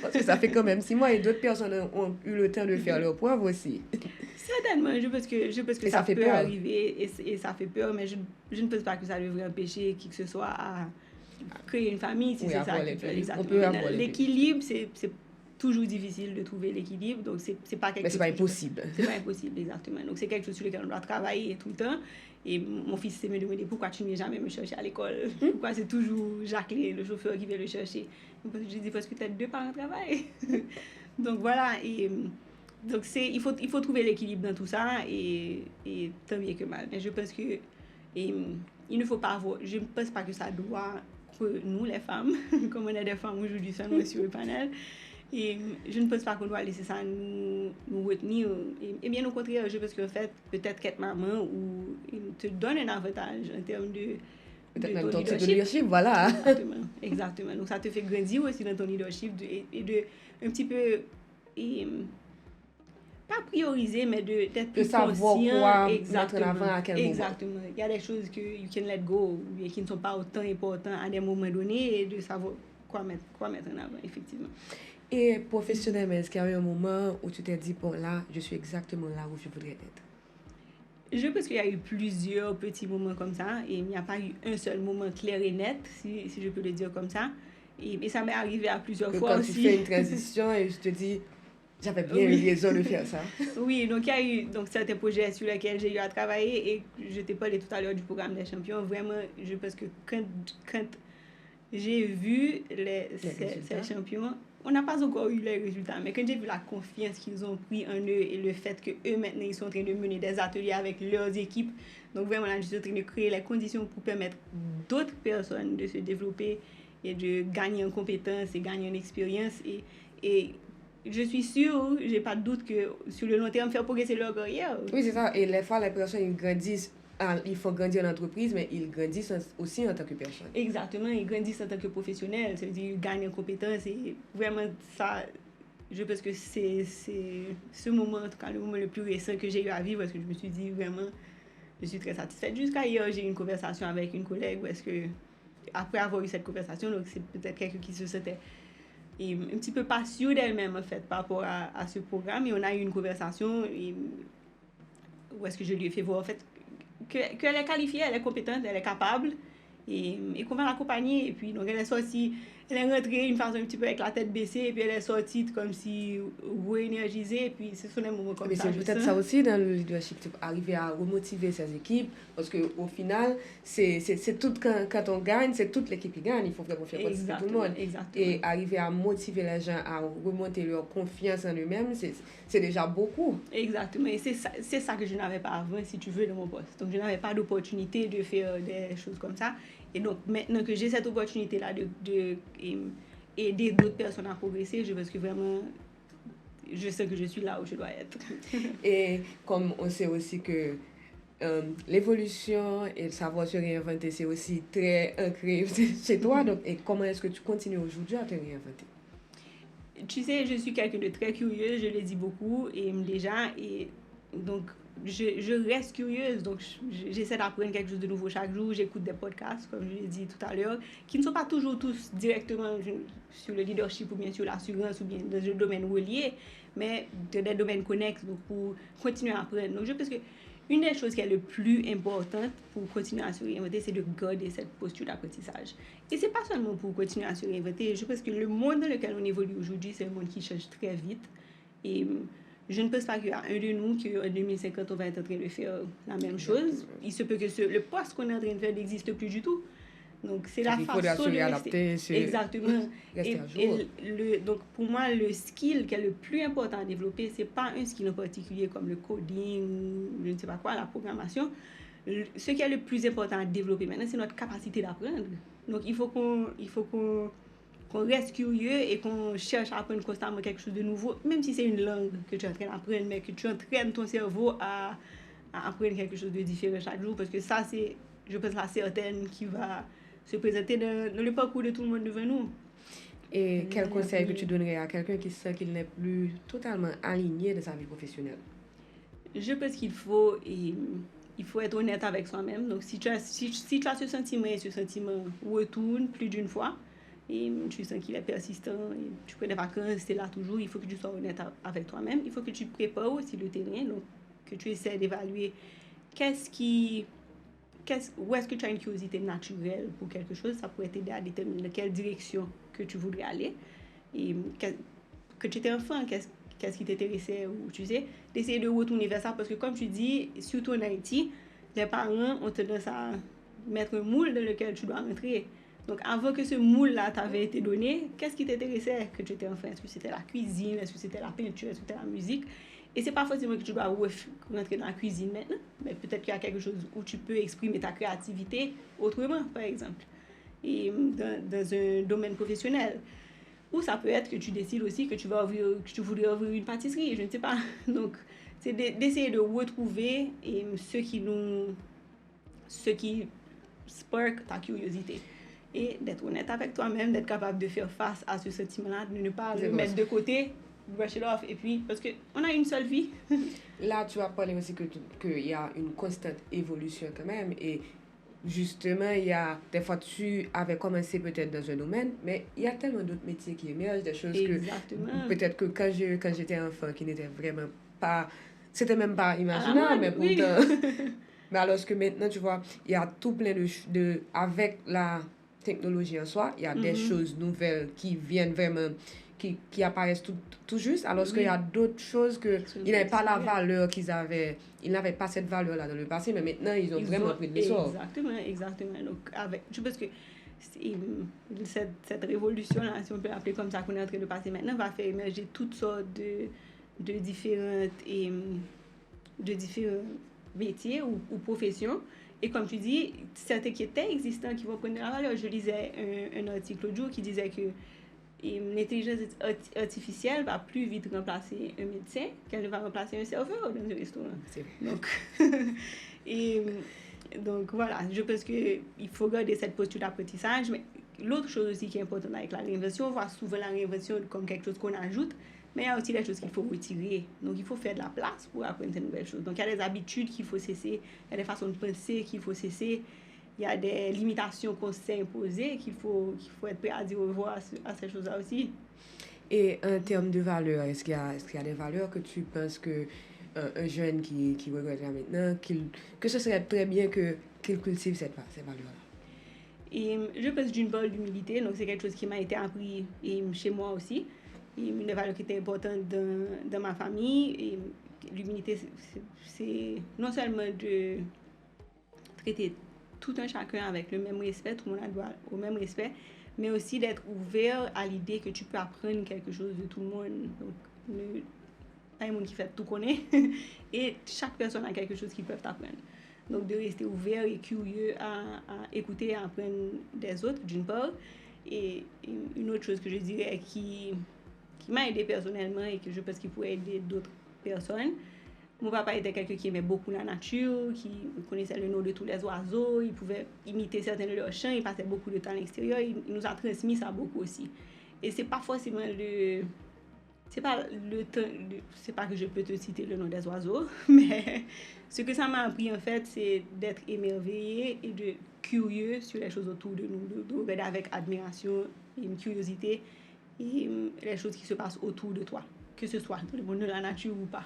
Parce que ça fait quand même 6 mois et d'autres personnes ont eu le temps de faire leurs preuves aussi. Certainement, je pense que ça peut arriver et ça fait peur, mais je ne pense pas que ça devrait empêcher qui que ce soit à créer une famille, si c'est ça qui fait exactement. L'équilibre, c'est toujours difficile de trouver l'équilibre, donc c'est pas quelque chose... Mais c'est pas impossible. C'est pas impossible, exactement. Donc c'est quelque chose sur lequel on doit travailler tout le temps. Et mon fils s'est me demandé pourquoi tu ne viens jamais me chercher à l'école. Pourquoi c'est toujours Jacqueline, le chauffeur, qui vient le chercher. Donc je dis, parce que peut-être 2 parents travaillent. Donc voilà, et donc il faut trouver l'équilibre dans tout ça, et tant bien que mal. Mais je pense que il ne faut pas avoir... Je ne pense pas que ça doit... que nous, les femmes, comme on est des femmes aujourd'hui seulement sur le panel, et je ne pense pas qu'on doit laisser ça nous retenir. Et bien au contraire, je pense qu'en fait, peut-être qu'être maman ou te donne un avantage en termes de ton leadership, voilà. Exactement. Donc ça te fait grandir aussi dans ton leadership et de un petit peu... pas prioriser, mais d'être plus savoir conscient. quoi mettre en avant à quel moment. Exactement. Il y a des choses que you can let go, et qui ne sont pas autant importantes à des moments donnés, et de savoir quoi mettre en avant, effectivement. Et professionnellement, est-ce qu'il y a eu un moment où tu t'es dit, bon là, je suis exactement là où je voudrais être? Je pense qu'il y a eu plusieurs petits moments comme ça, et il n'y a pas eu un seul moment clair et net, si je peux le dire comme ça. Et ça m'est arrivé à plusieurs fois aussi. Quand tu fais une transition et je te dis, j'avais bien eu raison de faire ça. Oui, donc il y a eu certains projets sur lesquels j'ai eu à travailler, et je t'ai parlé tout à l'heure du programme des champions. Vraiment, je pense que quand j'ai vu ces champions, on n'a pas encore eu les résultats, mais quand j'ai vu la confiance qu'ils ont pris en eux et le fait qu'eux maintenant ils sont en train de mener des ateliers avec leurs équipes, donc vraiment là je suis en train de créer les conditions pour permettre d'autres personnes de se développer et de gagner en compétences et gagner en expérience, et je suis sûre, j'ai pas de doute que sur le long terme faire progresser leur carrière. Oui, c'est ça, et les fois les personnes ils grandissent. Il faut grandir en entreprise, mais ils grandissent aussi en tant que personne. Exactement, ils grandissent en tant que professionnels, ça veut dire qu'ils gagnent en compétences, et vraiment ça, je pense que c'est ce moment, en tout cas le moment le plus récent que j'ai eu à vivre, parce que je me suis dit vraiment, je suis très satisfaite. Jusqu'à hier, j'ai eu une conversation avec une collègue, où est-ce que, après avoir eu cette conversation, donc c'est peut-être quelqu'un qui se sentait un petit peu pas sûre d'elle-même en fait par rapport à ce programme, et on a eu une conversation où est-ce que je lui ai fait voir en fait qu'elle est qualifiée, elle est compétente, elle est capable, et qu'on va l'accompagner. Et puis, donc, elle est sortie, elle est rentrée une façon un petit peu avec la tête baissée, et puis elle est sortie comme si re-énergisée, et puis ce sont des moments comme mais ça. C'est peut-être ça aussi dans le leadership, arriver à remotiver ses équipes, parce qu'au final, c'est tout, quand on gagne, c'est toute l'équipe qui gagne, il faut vraiment faire participer tout le monde. Exactement. Et arriver à motiver les gens à remonter leur confiance en eux-mêmes, c'est déjà beaucoup. Exactement, et c'est ça que je n'avais pas avant, si tu veux, dans mon poste. Donc je n'avais pas d'opportunité de faire des choses comme ça, et donc maintenant que j'ai cette opportunité-là d'aider d'autres personnes à progresser, je pense que vraiment, je sais que je suis là où je dois être. Et comme on sait aussi que l'évolution et le savoir se réinventer, c'est aussi très ancré chez toi, donc, et comment est-ce que tu continues aujourd'hui à te réinventer? Tu sais, je suis quelqu'un de très curieux, je le dis beaucoup, et déjà, et donc je reste curieuse, donc j'essaie d'apprendre quelque chose de nouveau chaque jour, j'écoute des podcasts, comme je l'ai dit tout à l'heure, qui ne sont pas toujours tous directement sur le leadership ou bien sur l'assurance ou bien dans un domaine relié, mais dans des domaines connexes, donc pour continuer à apprendre. Donc je pense que une des choses qui est le plus importante pour continuer à se réinventer, c'est de garder cette posture d'apprentissage. Et c'est pas seulement pour continuer à se réinventer. Je pense que le monde dans lequel on évolue aujourd'hui, c'est un monde qui change très vite. Et je ne pense pas qu'il y a un de nous qu'en 2050, on va être en train de faire la même chose. Il se peut que le poste qu'on est en train de faire n'existe plus du tout. Donc, c'est la façon de rester. Exactement. Donc, pour moi, le skill qui est le plus important à développer, c'est pas un skill en particulier comme le coding ou je ne sais pas quoi, la programmation. Ce qui est le plus important à développer maintenant, c'est notre capacité d'apprendre. Donc, il faut qu'on reste curieux et qu'on cherche à apprendre constamment quelque chose de nouveau, même si c'est une langue que tu es en train d'apprendre, mais que tu entraînes ton cerveau à apprendre quelque chose de différent chaque jour, parce que ça, c'est, je pense, la certaine qui va se présenter dans le parcours de tout le monde devant nous. Et quel conseil que tu donnerais à quelqu'un qui sent qu'il n'est plus totalement aligné de sa vie professionnelle? Je pense qu'il faut être honnête avec soi-même. Donc, si tu as ce sentiment et ce sentiment retourne plus d'une fois, et tu sens qu'il est persistant, et tu prends des vacances, c'est là toujours, il faut que tu sois honnête avec toi-même. Il faut que tu prépares aussi le terrain, donc que tu essaies d'évaluer où est-ce que tu as une curiosité naturelle pour quelque chose. Ça pourrait t'aider à déterminer dans quelle direction que tu voudrais aller. Et que tu étais enfant, qu'est-ce qui t'intéressait, ou tu sais, d'essayer de retourner vers ça, parce que comme tu dis, surtout en Haïti, les parents ont tendance à mettre un moule dans lequel tu dois rentrer. Donc avant que ce moule-là t'avait été donné, qu'est-ce qui t'intéressait que tu étais enfant? Est-ce que c'était la cuisine? Est-ce que c'était la peinture? Est-ce que c'était la musique? Et c'est pas forcément que tu dois rentrer dans la cuisine maintenant, mais peut-être qu'il y a quelque chose où tu peux exprimer ta créativité autrement, par exemple, et dans un domaine professionnel. Ou ça peut être que tu décides aussi que tu voudrais ouvrir une pâtisserie, je ne sais pas. Donc, c'est d'essayer de retrouver ce qui spark ta curiosité. Et d'être honnête avec toi-même, d'être capable de faire face à ce sentiment-là, de ne pas le mettre de côté brush it off. Et puis, parce qu'on a une seule vie. Là, tu as parlé aussi qu'il y a une constante évolution quand même. Et justement, il y a des fois, tu avais commencé peut-être dans un domaine, mais il y a tellement d'autres métiers qui émergent, des choses Exactement. que peut-être que quand j'étais enfant, qui n'étaient vraiment pas... C'était même pas imaginable, mais pourtant... Oui. Mais alors que maintenant, tu vois, il y a tout plein de... Avec la technologie en soi, il y a des choses nouvelles qui viennent vraiment... Qui apparaissent tout juste, alors qu'il y a d'autres choses ils n'avaient pas la valeur qu'ils avaient. Ils n'avaient pas cette valeur-là dans le passé, mais maintenant, ils ont vraiment pris de l'essor. Exactement. Donc, je pense que cette révolution-là, si on peut l'appeler comme ça, qu'on est en train de passer maintenant, va faire émerger toutes sortes de différents métiers ou professions. Et comme tu dis, certains qui étaient existants, qui vont prendre de la valeur. Je lisais un article l'autre jour qui disait que l'intelligence artificielle va plus vite remplacer un médecin qu'elle ne va remplacer un serveur dans un restaurant. Donc voilà, je pense qu'il faut garder cette posture d'apprentissage. Mais l'autre chose aussi qui est importante avec la réinvention, on voit souvent la réinvention comme quelque chose qu'on ajoute, mais il y a aussi des choses qu'il faut retirer. Donc il faut faire de la place pour apprendre ces nouvelles choses. Donc il y a des habitudes qu'il faut cesser, il y a des façons de penser qu'il faut cesser. Il y a des limitations qu'on s'est imposées qu'il faut être prêt à dire au revoir à ces choses-là aussi. Et en termes de valeurs, est-ce qu'il y a des valeurs que tu penses que un jeune qui regarde maintenant, que ce serait très bien qu'il cultive ces valeurs-là? Et je pense d'une part l'humilité, donc c'est quelque chose qui m'a été appris chez moi aussi. Et une des valeurs qui était importante dans ma famille. Et l'humilité, c'est non seulement de traiter tout un chacun avec le même respect, tout le monde a droit au même respect, mais aussi d'être ouvert à l'idée que tu peux apprendre quelque chose de tout le monde. Donc, pas un monde qui fait tout connaître, et chaque personne a quelque chose qu'ils peuvent apprendre. Donc, de rester ouvert et curieux à écouter et à apprendre des autres, d'une part. Et une autre chose que je dirais qui m'a aidé personnellement et que je pense qu'il pourrait aider d'autres personnes. Mon papa était quelqu'un qui aimait beaucoup la nature, qui connaissait le nom de tous les oiseaux, il pouvait imiter certains de leurs chants, il passait beaucoup de temps à l'extérieur, il nous a transmis ça beaucoup aussi. Et c'est pas forcément c'est pas que je peux te citer le nom des oiseaux, mais ce que ça m'a appris en fait, c'est d'être émerveillé et de curieux sur les choses autour de nous, de regarder avec admiration et une curiosité et les choses qui se passent autour de toi, que ce soit dans le monde de la nature ou pas.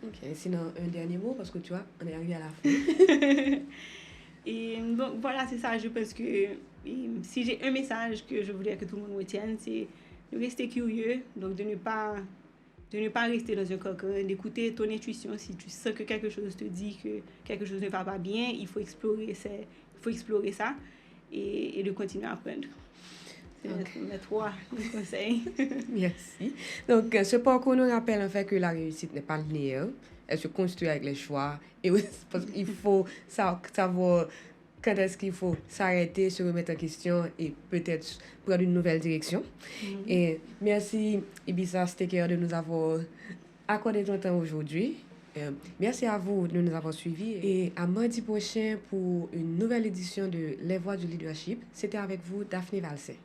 Ok, sinon un dernier mot, parce que tu vois, on est arrivé à la fin. Et donc voilà, c'est ça, je pense que si j'ai un message que je voudrais que tout le monde retienne, c'est de rester curieux, donc de ne pas rester dans un cocon, d'écouter ton intuition. Si tu sens que quelque chose te dit que quelque chose ne va pas bien, il faut explorer ça et de continuer à apprendre. C'est mes 3 conseils. Merci. Donc, ce parcours nous rappelle en fait que la réussite n'est pas linéaire. Elle se construit avec les choix. Et parce qu'il faut savoir quand est-ce qu'il faut s'arrêter, se remettre en question et peut-être prendre une nouvelle direction. Et merci Ibiza Steker de nous avoir accordé ton temps aujourd'hui. Merci à vous de nous avoir suivis et à mardi prochain pour une nouvelle édition de Les Voix du Leadership. C'était avec vous Daphné Valset.